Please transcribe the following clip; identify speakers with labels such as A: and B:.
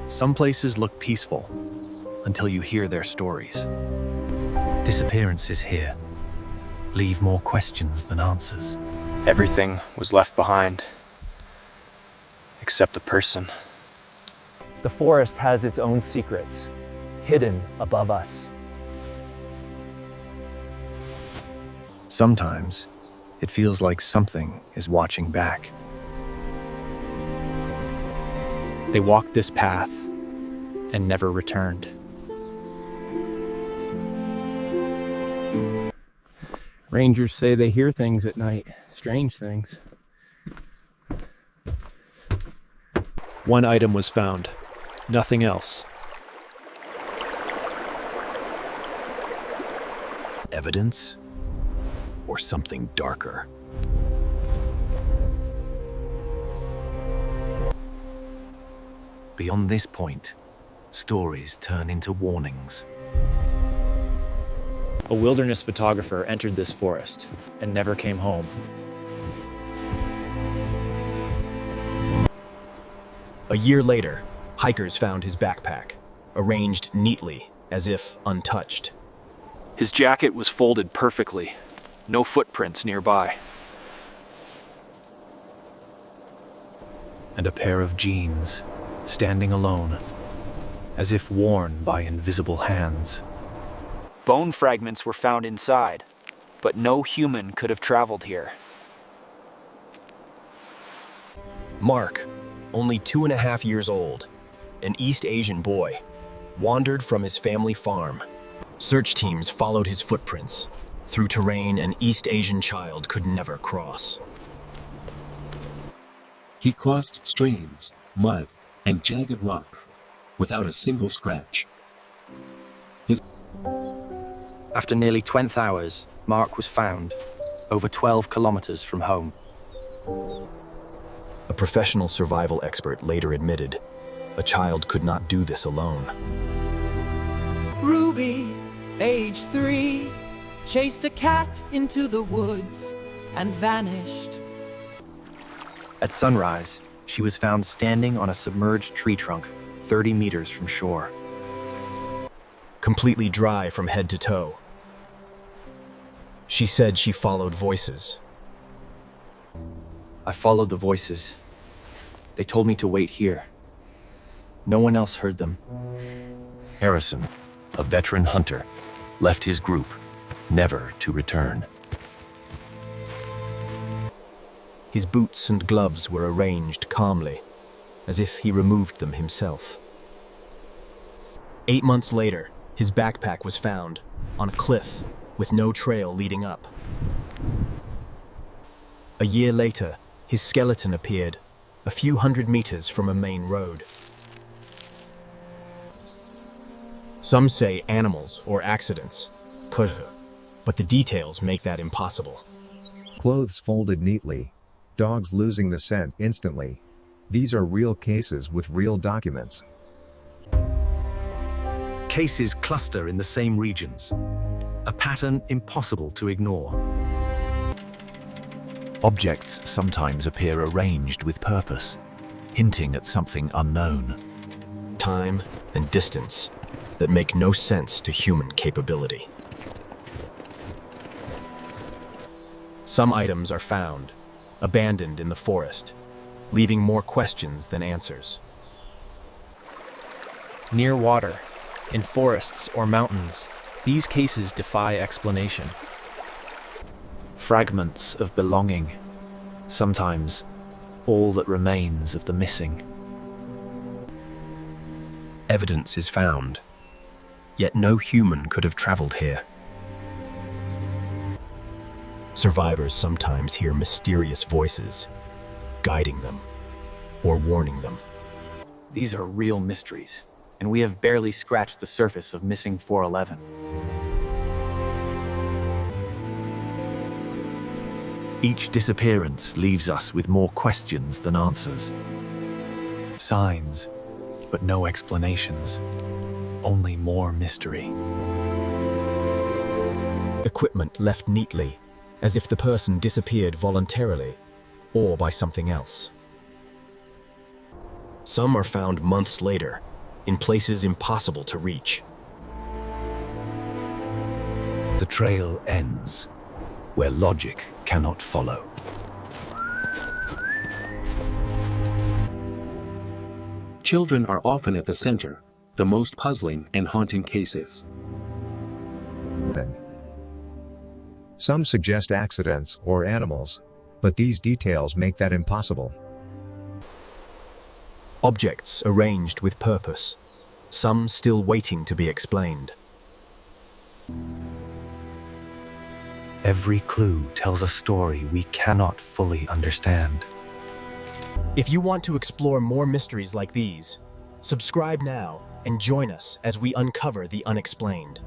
A: Some places look peaceful until you hear their stories. Disappearances here leave more questions than answers.
B: Everything was left behind, except the person.
C: The forest has its own secrets, hidden above us.
A: Sometimes it feels like something is watching back.
B: They walked this path and never returned.
D: Rangers say they hear things at night, strange things.
E: One item was found, nothing else.
A: Evidence or something darker? Beyond this point, stories turn into warnings.
C: A wilderness photographer entered this forest and never came home.
F: A year later, hikers found his backpack, arranged neatly, as if untouched.
B: His jacket was folded perfectly, no footprints nearby.
A: And a pair of jeans, standing alone, as if worn by invisible hands.
B: Bone fragments were found inside, but no human could have traveled here.
F: Mark, only 2.5 years old, an East Asian boy, wandered from his family farm. Search teams followed his footprints through terrain an East Asian child could never cross.
G: He crossed streams, mud, and jagged rock without a single scratch.
B: After nearly 20 hours, Mark was found, over 12 kilometers from home.
F: A professional survival expert later admitted, a child could not do this alone.
H: Ruby, age 3, chased a cat into the woods and vanished.
A: At sunrise, she was found standing on a submerged tree trunk 30 meters from shore.
F: Completely dry from head to toe. She said she followed voices.
A: I followed the voices. They told me to wait here. No one else heard them. Harrison, a veteran hunter, left his group, never to return.
F: His boots and gloves were arranged calmly, as if he removed them himself. 8 months later, his backpack was found on a cliff with no trail leading up. A year later, his skeleton appeared a few hundred meters from a main road. Some say animals or accidents, but the details make that impossible.
I: Clothes folded neatly, dogs losing the scent instantly. These are real cases with real documents.
A: Cases cluster in the same regions, a pattern impossible to ignore. Objects sometimes appear arranged with purpose, hinting at something unknown.
F: Time and distance that make no sense to human capability. Some items are found, abandoned in the forest, leaving more questions than answers.
B: Near water, in forests or mountains, these cases defy explanation.
A: Fragments of belonging, sometimes all that remains of the missing.
F: Evidence is found, yet no human could have traveled here. Survivors sometimes hear mysterious voices, guiding them or warning them.
A: These are real mysteries, and we have barely scratched the surface of missing 411. Each disappearance leaves us with more questions than answers. Signs, but no explanations. Only more mystery.
F: Equipment left neatly, as if the person disappeared voluntarily or by something else. Some are found months later, in places impossible to reach.
A: The trail ends where logic cannot follow.
G: Children are often at the center, the most puzzling and haunting cases.
I: Some suggest accidents or animals, but these details make that impossible.
F: Objects arranged with purpose, some still waiting to be explained.
A: Every clue tells a story we cannot fully understand.
F: If you want to explore more mysteries like these, subscribe now and join us as we uncover the unexplained.